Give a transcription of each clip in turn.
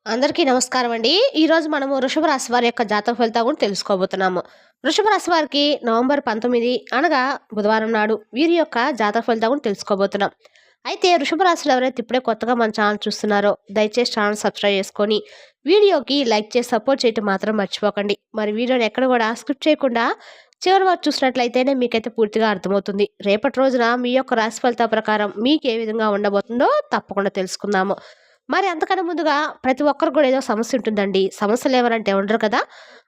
అందరికీ నమస్కారం అండి. ఈరోజు మనము వృషభ రాశి వారి యొక్క జాతక ఫలితాలు కూడా తెలుసుకోబోతున్నాము. వృషభ రాశి వారికి నవంబర్ 19 అనగా బుధవారం నాడు వీరి యొక్క జాతక ఫలితాలు కూడా తెలుసుకోబోతున్నాం. అయితే వృషభ రాశిలో ఎవరైతే ఇప్పుడే కొత్తగా మన ఛానల్ చూస్తున్నారో దయచేసి ఛానల్ సబ్స్క్రైబ్ చేసుకొని వీడియోకి లైక్ చేసి సపోర్ట్ చేయటం మాత్రం మర్చిపోకండి. మరి వీడియోని ఎక్కడ కూడా స్కిప్ చేయకుండా చివరి వరకు చూసినట్లయితేనే మీకైతే పూర్తిగా అర్థమవుతుంది. రేపటి రోజున మీ యొక్క రాశి ఫలితాల ప్రకారం మీకు ఏ విధంగా ఉండబోతుందో తప్పకుండా తెలుసుకుందాము. మరి అంతకన్నా ముందుగా ప్రతి ఒక్కరికి కూడా ఏదో సమస్య ఉంటుందండి. సమస్యలు ఎవరంటే ఉండరు కదా!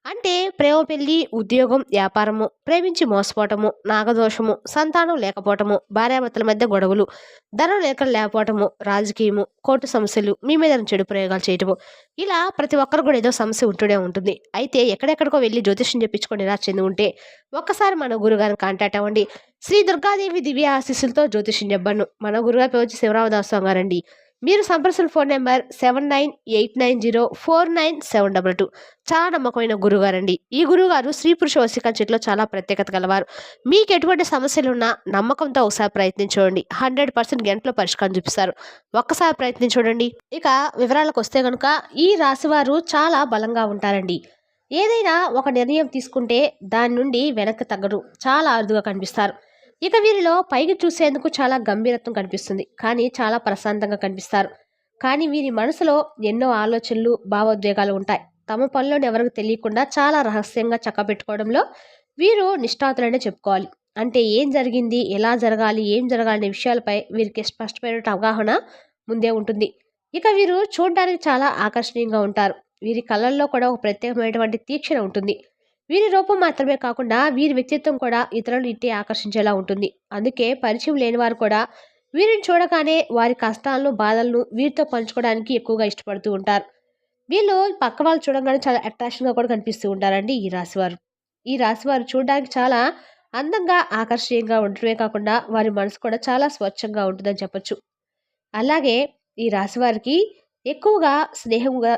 అంటే ప్రేమ పెళ్లి, ఉద్యోగం, వ్యాపారము, ప్రేమించి మోసపోవటము, నాగదోషము, సంతానం లేకపోవటము, భార్యాభర్తల మధ్య గొడవలు, ధనం లేకపోవటము, రాజకీయము, కోర్టు సమస్యలు, మీ మీద చెడు ప్రయోగాలు చేయటము. ఇలా ప్రతి ఒక్కరు కూడా ఏదో సమస్య ఉంటూనే ఉంటుంది. అయితే ఎక్కడెక్కడికో వెళ్లి జ్యోతిష్యం చెప్పించుకొని నిరాశ చెంది ఉంటే ఒక్కసారి మన గురుగారిని కాంటాక్ట్ అవ్వండి. శ్రీ దుర్గాదేవి దివ్య ఆశీస్సులతో జ్యోతిష్యం చెప్పను. మన గురుగారి పేరు వచ్చి శివరామదాసు గారండి. మీరు సంప్రదించిన ఫోన్ నెంబర్ 7989049722. చాలా నమ్మకమైన గురుగారండి. ఈ గురుగారు స్త్రీ పురుష వశీకరణ చిట్లో చాలా ప్రత్యేకత గలవారు. మీకు ఎటువంటి సమస్యలు ఉన్నా నమ్మకంతో ఒకసారి ప్రయత్నించండి. 100% గంటలో పరిష్కారం చూపిస్తారు. ఒక్కసారి ప్రయత్నించండి. ఇక వివరాలకు వస్తే కనుక ఈ రాశివారు చాలా బలంగా ఉంటారండి. ఏదైనా ఒక నిర్ణయం తీసుకుంటే దాని నుండి వెనక్కి తగ్గరు. చాలా అరుదుగా కనిపిస్తారు. ఇక వీరిలో పైకి చూసేందుకు చాలా గంభీరత్వం కనిపిస్తుంది. కానీ చాలా ప్రశాంతంగా కనిపిస్తారు. కానీ వీరి మనసులో ఎన్నో ఆలోచనలు, భావోద్వేగాలు ఉంటాయి. తమ పనిలోని ఎవరికి తెలియకుండా చాలా రహస్యంగా చక్కబెట్టుకోవడంలో వీరు నిష్ఠాతులనే చెప్పుకోవాలి. అంటే ఏం జరిగింది, ఎలా జరగాలి, ఏం జరగాలి అనే విషయాలపై వీరికి స్పష్టమైన అవగాహన ముందే ఉంటుంది. ఇక వీరు చూడడానికి చాలా ఆకర్షణీయంగా ఉంటారు. వీరి కళ్ళల్లో కూడా ఒక ప్రత్యేకమైనటువంటి తీక్షణ ఉంటుంది. వీరి రూపం మాత్రమే కాకుండా వీరి వ్యక్తిత్వం కూడా ఇతరులను ఇట్టే ఆకర్షించేలా ఉంటుంది. అందుకే పరిచయం లేని వారు కూడా వీరిని చూడగానే వారి కష్టాలను, బాధలను వీరితో పంచుకోవడానికి ఎక్కువగా ఇష్టపడుతూ ఉంటారు. వీళ్ళు పక్క వాళ్ళు చూడగానే చాలా అట్రాక్షన్గా కూడా కనిపిస్తూ ఉంటారండి ఈ రాశివారు. ఈ రాశివారు చూడడానికి చాలా అందంగా, ఆకర్షణీయంగా ఉండటమే కాకుండా వారి మనసు కూడా చాలా స్వచ్ఛంగా ఉంటుందని చెప్పొచ్చు. అలాగే ఈ రాశివారికి ఎక్కువగా స్నేహంగా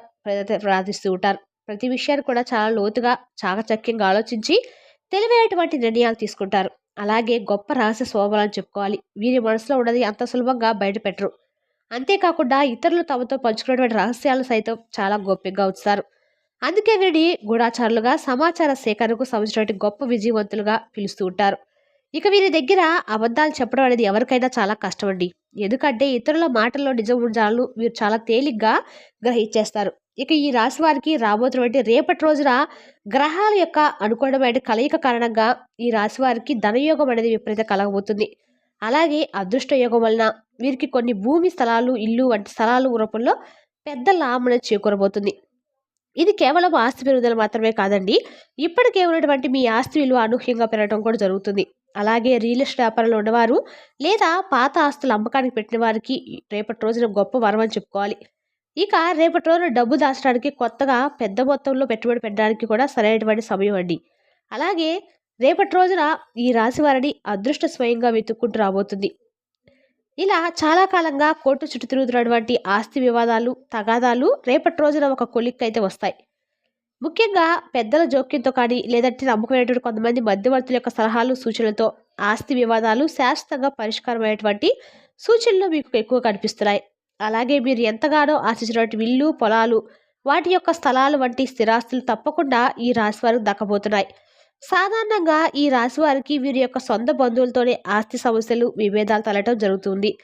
ప్రార్థిస్తూ ఉంటారు. ప్రతి విషయాన్ని కూడా చాలా లోతుగా, చాకచక్యంగా ఆలోచించి తెలివైనటువంటి నిర్ణయాలు తీసుకుంటారు. అలాగే గొప్ప రహస్య స్వభావాలని చెప్పుకోవాలి. వీరి మనసులో ఉన్నది అంత సులభంగా బయట పెట్టరు. అంతేకాకుండా ఇతరులు తమతో పంచుకున్నటువంటి రహస్యాలను సైతం చాలా గోప్యంగా ఉంచుతారు. అందుకే వీరిని గూఢాచారులుగా, సమాచార సేకరణకు సంబంధించినటువంటి గొప్ప విజయవంతులుగా పిలుస్తూ ఉంటారు. ఇక వీరి దగ్గర అబద్ధాలు చెప్పడం అనేది ఎవరికైనా చాలా కష్టమండి. ఎందుకంటే ఇతరుల మాటల్లో నిజాలు వీరు చాలా తేలిగ్గా గ్రహించేస్తారు. ఇక ఈ రాశి వారికి రాబోతున్నటువంటి రేపటి రోజున గ్రహాల యొక్క అనుకూలమైన కలయిక కారణంగా ఈ రాశి వారికి ధనయోగం అనేది విపరీత కలగబోతుంది. అలాగే అదృష్ట యోగం వలన వీరికి కొన్ని భూమి స్థలాలు, ఇల్లు వంటి స్థలాలు రూపంలో పెద్ద లాభం అనేది చేకూరబోతుంది. ఇది కేవలం ఆస్తి పెరుగుదల మాత్రమే కాదండి. ఇప్పటికే ఉన్నటువంటి మీ ఆస్తి విలువ అనూహ్యంగా పెరగడం కూడా జరుగుతుంది. అలాగే రియల్ ఎస్టేట్ వ్యాపారంలో ఉన్నవారు లేదా పాత ఆస్తులు అమ్మకానికి పెట్టిన వారికి రేపటి రోజున గొప్ప వరం అని చెప్పుకోవాలి. ఇక రేపటి రోజున డబ్బు దాచడానికి కొత్తగా పెద్ద మొత్తంలో పెట్టుబడి పెట్టడానికి కూడా సరైనటువంటి సమయం అండి. అలాగే రేపటి రోజున ఈ రాశి వారిని అదృష్ట స్వయంగా వెతుక్కుంటూ రాబోతుంది. ఇలా చాలా కాలంగా కోర్టు చుట్టూ తిరుగుతున్నటువంటి ఆస్తి వివాదాలు, తగాదాలు రేపటి రోజున ఒక కొలిక్కైతే వస్తాయి. ముఖ్యంగా పెద్దల జోక్యంతో కానీ లేదంటే నమ్మకమైనటువంటి కొంతమంది మధ్యవర్తుల యొక్క సలహాలు, సూచనలతో ఆస్తి వివాదాలు శాశ్వతంగా పరిష్కారమైనటువంటి సూచనలు మీకు ఎక్కువ కనిపిస్తున్నాయి. అలాగే మీరు ఎంతగానో ఆశించినటువంటి ఇల్లు, పొలాలు, వాటి యొక్క స్థలాలు వంటి స్థిరాస్తులు తప్పకుండా ఈ రాశి వారికి దక్కబోతున్నాయి. సాధారణంగా ఈ రాశి వారికి వీరి యొక్క సొంత బంధువులతోనే ఆస్తి సమస్యలు, విభేదాలు తలటం జరుగుతుంది.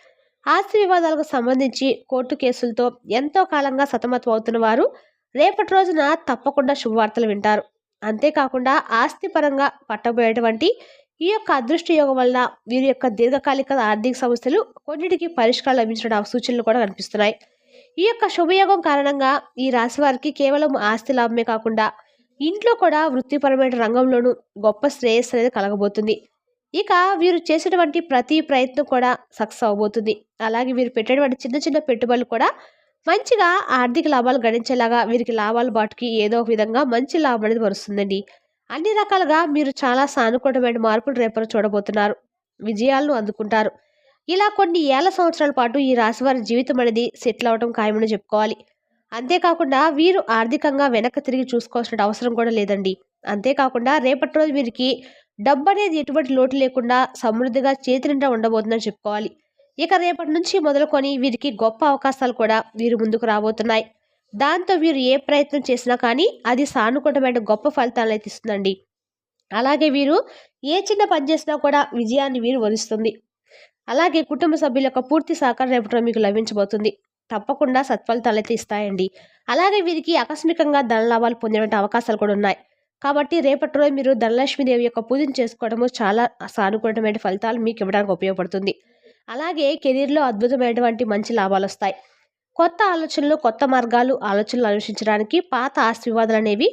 ఆస్తి వివాదాలకు సంబంధించి కోర్టు కేసులతో ఎంతో కాలంగా సతమతం అవుతున్న వారు రేపటి రోజున తప్పకుండా శుభవార్తలు వింటారు. అంతేకాకుండా ఆస్తి పరంగా పట్టబోయేటువంటి ఈ యొక్క అదృష్ట యోగం వల్ల వీరి యొక్క దీర్ఘకాలిక ఆర్థిక సమస్యలు కొన్నిటికి పరిష్కారం లభించడం సూచనలు కూడా కనిపిస్తున్నాయి. ఈ యొక్క శుభయోగం కారణంగా ఈ రాశి వారికి కేవలం ఆస్తి లాభమే కాకుండా ఇంట్లో కూడా వృత్తిపరమైన రంగంలోనూ గొప్ప శ్రేయస్సు అనేది కలగబోతుంది. ఇక వీరు చేసేటువంటి ప్రతి ప్రయత్నం కూడా సక్సెస్ అవబోతుంది. అలాగే వీరు పెట్టేటువంటి చిన్న చిన్న పెట్టుబడులు కూడా మంచిగా ఆర్థిక లాభాలు గడించేలాగా వీరికి లాభాల బాటుకి ఏదో ఒక విధంగా మంచి లాభం అనేది వస్తుందండి. అన్ని రకాలుగా మీరు చాలా సానుకూలమైన మార్పులు రేపటి చూడబోతున్నారు. విజయాలను అందుకుంటారు. ఇలా కొన్ని ఏళ్ల సంవత్సరాల పాటు ఈ రాశివారి జీవితం అనేది సెటిల్ అవడం ఖాయమని చెప్పుకోవాలి. అంతేకాకుండా వీరు ఆర్థికంగా వెనక్కి తిరిగి చూసుకోవాల్సిన అవసరం కూడా లేదండి. అంతేకాకుండా రేపటి రోజు వీరికి డబ్బు అనేది ఎటువంటి లోటు లేకుండా సమృద్ధిగా చేతి నిండా ఉండబోతుందని చెప్పుకోవాలి. ఇక రేపటి నుంచి మొదలుకొని వీరికి గొప్ప అవకాశాలు కూడా వీరి ముందుకు రాబోతున్నాయి. దాంతో వీరు ఏ ప్రయత్నం చేసినా కానీ అది సానుకూలమైన గొప్ప ఫలితాలనైతే ఇస్తుందండి. అలాగే వీరు ఏ చిన్న పని చేసినా కూడా విజయాన్ని వీరు వరిస్తుంది. అలాగే కుటుంబ సభ్యుల యొక్క పూర్తి సహకారం రేపటి రోజు మీకు లభించబోతుంది. తప్పకుండా సత్ఫలితాలైతే ఇస్తాయండి. అలాగే వీరికి ఆకస్మికంగా ధనలాభాలు పొందేటువంటి అవకాశాలు కూడా ఉన్నాయి. కాబట్టి రేపటి రోజు మీరు ధనలక్ష్మీదేవి యొక్క పూజను చేసుకోవడము చాలా సానుకూలమైన ఫలితాలు మీకు ఇవ్వడానికి ఉపయోగపడుతుంది. అలాగే కెరీర్‌లో అద్భుతమైనటువంటి మంచి లాభాలొస్తాయి. కొత్త ఆలోచనలు, కొత్త మార్గాలు, ఆలోచనలు అన్వేషించడానికి పాత ఆస్తి వివాదాలనేవి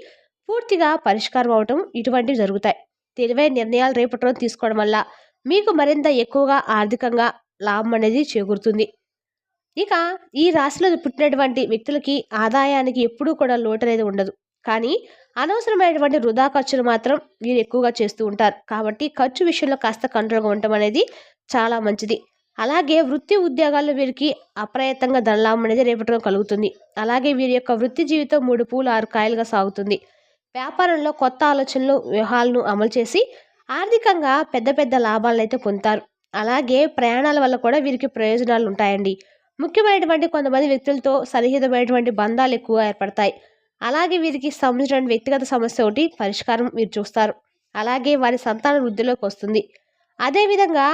పూర్తిగా పరిష్కారం అవ్వటం ఇటువంటివి జరుగుతాయి. తెలివైన నిర్ణయాలు రేపటి రోజు తీసుకోవడం వల్ల మీకు మరింత ఎక్కువగా ఆర్థికంగా లాభం అనేది చేకూరుతుంది. ఇక ఈ రాశిలో పుట్టినటువంటి వ్యక్తులకి ఆదాయానికి ఎప్పుడూ కూడా లోటనేది ఉండదు. కానీ అనవసరమైనటువంటి వృధా ఖర్చులు మాత్రం వీరు ఎక్కువగా చేస్తూ ఉంటారు. కాబట్టి ఖర్చు విషయంలో కాస్త కంట్రోల్‌గా ఉండటం అనేది చాలా మంచిది. అలాగే వృత్తి ఉద్యోగాల్లో వీరికి అప్రయత్నంగా ధనలాభం అనేది రేపటి రోజు కలుగుతుంది. అలాగే వీరి యొక్క వృత్తి జీవితం 3 పూలు 6 కాయలుగా సాగుతుంది. వ్యాపారంలో కొత్త ఆలోచనలు, వ్యూహాలను అమలు చేసి ఆర్థికంగా పెద్ద పెద్ద లాభాలనైతే పొందుతారు. అలాగే ప్రయాణాల వల్ల కూడా వీరికి ప్రయోజనాలు ఉంటాయండి. ముఖ్యమైనటువంటి కొంతమంది వ్యక్తులతో సన్నిహితమైనటువంటి బంధాలు ఎక్కువగా ఏర్పడతాయి. అలాగే వీరికి సంబంధించిన వ్యక్తిగత సమస్య ఒకటి పరిష్కారం మీరు చూస్తారు. అలాగే వారి సంతానం వృద్ధిలోకి వస్తుంది. అదేవిధంగా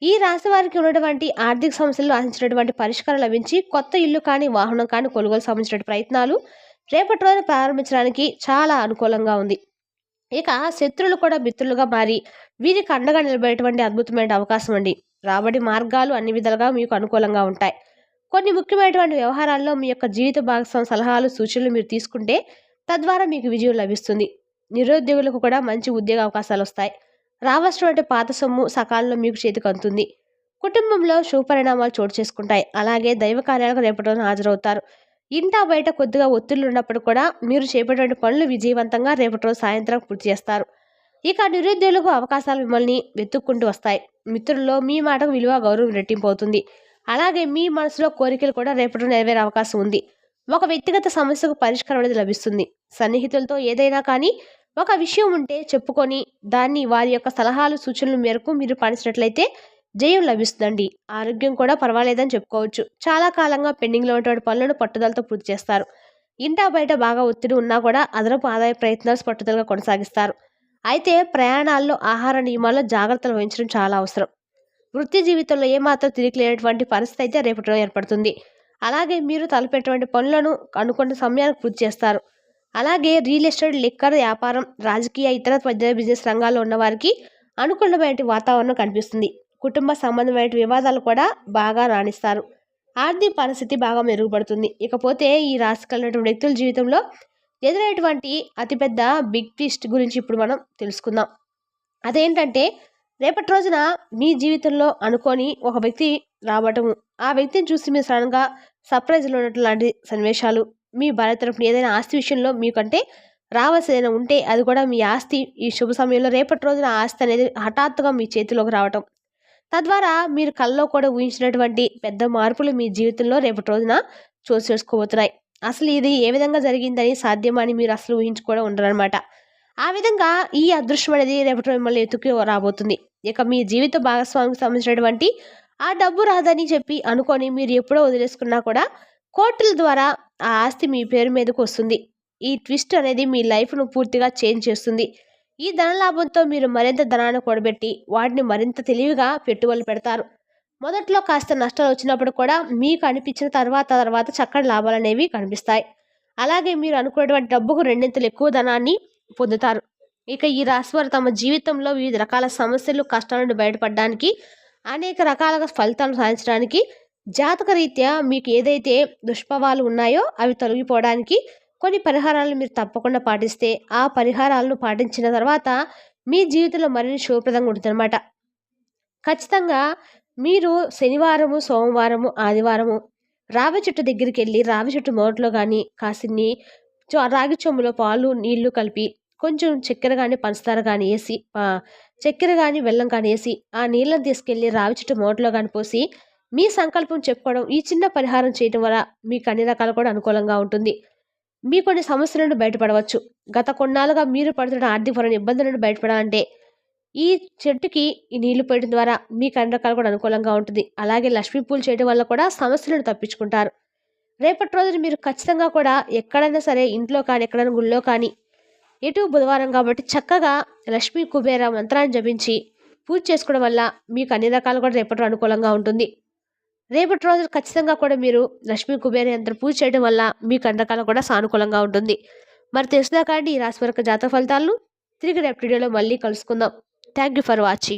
ఈ రాశి వారికి ఉన్నటువంటి ఆర్థిక సమస్యలు ఆశించినటువంటి పరిష్కారం లభించి కొత్త ఇల్లు కానీ, వాహనం కానీ కొనుగోలు సంబంధించిన ప్రయత్నాలు రేపటి రోజున ప్రారంభించడానికి చాలా అనుకూలంగా ఉంది. ఇక శత్రువులు కూడా మిత్రులుగా మారి వీరికి అండగా నిలబడేటువంటి అద్భుతమైన అవకాశం అండి. రాబడి మార్గాలు అన్ని విధాలుగా మీకు అనుకూలంగా ఉంటాయి. కొన్ని ముఖ్యమైనటువంటి వ్యవహారాల్లో మీ యొక్క జీవిత భాగస్వామి సలహాలు, సూచనలు మీరు తీసుకుంటే తద్వారా మీకు విజయం లభిస్తుంది. నిరుద్యోగులకు కూడా మంచి ఉద్యోగ అవకాశాలు వస్తాయి. రావాల్సినటువంటి పాత సొమ్ము సకాలంలో మీకు చేతికి అందుతుంది. కుటుంబంలో శుభపరిణామాలు చోటు చేసుకుంటాయి. అలాగే దైవ కార్యాలకు రేపటి రోజున హాజరవుతారు. ఇంటా బయట కొద్దిగా ఒత్తిళ్లు ఉన్నప్పుడు కూడా మీరు చేపట్టేటువంటి పనులు విజయవంతంగా రేపటి రోజు సాయంత్రం పూర్తి చేస్తారు. ఇక నిరుద్యోగులకు అవకాశాలు మిమ్మల్ని వెతుక్కుంటూ వస్తాయి. మిత్రుల్లో మీ మాటకు విలువ, గౌరవం రెట్టింపు అవుతుంది. అలాగే మీ మనసులో కోరికలు కూడా రేపటి రోజు నెరవేరే అవకాశం ఉంది. ఒక వ్యక్తిగత సమస్యకు పరిష్కారం అనేది లభిస్తుంది. సన్నిహితులతో ఏదైనా కానీ ఒక విషయం ఉంటే చెప్పుకొని దాన్ని వారి యొక్క సలహాలు, సూచనల మేరకు మీరు పాటించినట్లయితే జయం లభిస్తుందండి. ఆరోగ్యం కూడా పర్వాలేదని చెప్పుకోవచ్చు. చాలా కాలంగా పెండింగ్‌లో ఉన్నటువంటి పనులను పట్టుదలతో పూర్తి చేస్తారు. ఇంటా బయట బాగా ఒత్తిడి ఉన్నా కూడా అదనపు ఆదాయ ప్రయత్నాలు పట్టుదలగా కొనసాగిస్తారు. అయితే ప్రయాణాల్లో ఆహార నియమాల్లో జాగ్రత్తలు వహించడం చాలా అవసరం. వృత్తి జీవితంలో ఏమాత్రం తిరిగి లేనటువంటి పరిస్థితి అయితే రేపటి రోజు ఏర్పడుతుంది. అలాగే మీరు తలపెట్టినటువంటి పనులను అనుకున్న సమయానికి పూర్తి చేస్తారు. అలాగే రియల్ ఎస్టేట్, లిక్కర్ వ్యాపారం, రాజకీయ, ఇతర పెద్ద బిజినెస్ రంగాల్లో ఉన్నవారికి అనుకూలమైన వాతావరణం కనిపిస్తుంది. కుటుంబ సంబంధమైన వివాదాలు కూడా బాగా రాణిస్తారు. ఆర్థిక పరిస్థితి బాగా మెరుగుపడుతుంది. ఇకపోతే ఈ రాశి కలిగినటువంటి వ్యక్తుల జీవితంలో ఎదురైనటువంటి అతిపెద్ద బిగ్ ట్విస్ట్ గురించి ఇప్పుడు మనం తెలుసుకుందాం. అదేంటంటే రేపటి రోజున మీ జీవితంలో అనుకోని ఒక వ్యక్తి రావటము, ఆ వ్యక్తిని చూసి మీరు సడన్గా సర్ప్రైజ్లో ఉన్నట్టు లాంటి సన్నివేశాలు, మీ భార్య తరపున ఏదైనా ఆస్తి విషయంలో మీకంటే రావాల్సి ఏదైనా ఉంటే అది కూడా మీ ఆస్తి ఈ శుభ సమయంలో రేపటి రోజున ఆస్తి అనేది హఠాత్తుగా మీ చేతిలోకి రావటం, తద్వారా మీరు కల్లో కూడా ఊహించినటువంటి పెద్ద మార్పులు మీ జీవితంలో రేపటి రోజున చోటు చేసుకోబోతున్నాయి. అసలు ఇది ఏ విధంగా జరిగిందని సాధ్యమని మీరు అసలు ఊహించుకోవడం ఉండరనమాట. ఆ విధంగా ఈ అదృష్టం అనేది రేపటి రోజు మిమ్మల్ని ఎత్తుకు రాబోతుంది. ఇక మీ జీవిత భాగస్వామికి సంబంధించినటువంటి ఆ డబ్బు రాదని చెప్పి అనుకొని మీరు ఎప్పుడో వదిలేసుకున్నా కూడా కోర్టుల ద్వారా ఆ ఆస్తి మీ పేరు మీదకు వస్తుంది. ఈ ట్విస్ట్ అనేది మీ లైఫ్ను పూర్తిగా చేంజ్ చేస్తుంది. ఈ ధనలాభంతో మీరు మరింత ధనాన్ని కూడబెట్టి వాటిని మరింత తెలివిగా పెట్టుబడులు పెడతారు. మొదట్లో కాస్త నష్టాలు వచ్చినప్పుడు కూడా మీకు అనిపించిన తర్వాత చక్కటి లాభాలు అనేవి కనిపిస్తాయి. అలాగే మీరు అనుకున్నటువంటి డబ్బుకు రెండింతలు ఎక్కువ ధనాన్ని పొందుతారు. ఇక ఈ రాశి వారు తమ జీవితంలో వివిధ రకాల సమస్యలు, కష్టాల నుండి బయటపడడానికి, అనేక రకాలుగా ఫలితాలను సాధించడానికి జాతక రీత్యా మీకు ఏదైతే దుష్ప్రభావాలు ఉన్నాయో అవి తొలగిపోవడానికి కొన్ని పరిహారాలను మీరు తప్పకుండా పాటిస్తే ఆ పరిహారాలను పాటించిన తర్వాత మీ జీవితంలో మరిన్ని శుభప్రదంగా ఉంటుందన్నమాట. ఖచ్చితంగా మీరు శనివారము, సోమవారము, ఆదివారము రావి చెట్టు దగ్గరికి వెళ్ళి రావి చెట్టు మొదట్లో కానీ కాసిన్ని రాగి చెంబులో పాలు, నీళ్లు కలిపి కొంచెం చక్కెర కానీ, పంచదార కానీ వేసి చక్కెర కానీ, బెల్లం కానీ వేసి ఆ నీళ్ళని తీసుకెళ్ళి రావి చెట్టు మొదట్లో కానీ పోసి మీ సంకల్పం చెప్పుకోవడం, ఈ చిన్న పరిహారం చేయడం వల్ల మీకు అన్ని రకాలు కూడా అనుకూలంగా ఉంటుంది. మీ కొన్ని సమస్యల నుండి బయటపడవచ్చు. గత కొన్నాళ్ళుగా మీరు పడుతున్న ఆర్థికపరమైన ఇబ్బందుల నుండి బయటపడాలంటే ఈ చెట్టుకి ఈ నీళ్లు పోయడం ద్వారా మీకు అన్ని రకాలు కూడా అనుకూలంగా ఉంటుంది. అలాగే లక్ష్మీ పూజ చేయడం వల్ల కూడా సమస్యలను తప్పించుకుంటారు. రేపటి రోజున మీరు ఖచ్చితంగా కూడా ఎక్కడైనా సరే ఇంట్లో కానీ, ఎక్కడైనా గుళ్ళో కానీ, ఎటు బుధవారం కాబట్టి చక్కగా లక్ష్మీ కుబేర మంత్రాన్ని జపించి పూజ చేసుకోవడం వల్ల మీకు అన్ని రకాలు కూడా రేపటి రోజు అనుకూలంగా ఉంటుంది. రేపటి రోజు ఖచ్చితంగా కూడా మీరు లక్ష్మీ కుబేర యంత్ర పూజ చేయడం వల్ల మీకు అన్ని రకాలు కూడా సానుకూలంగా ఉంటుంది. మరి తెలిసిందా కాండి ఈ రాశి వరకు జాతక ఫలితాలను? తిరిగి రేపటి వీడియోలో మళ్ళీ కలుసుకుందాం. Thank you for watching.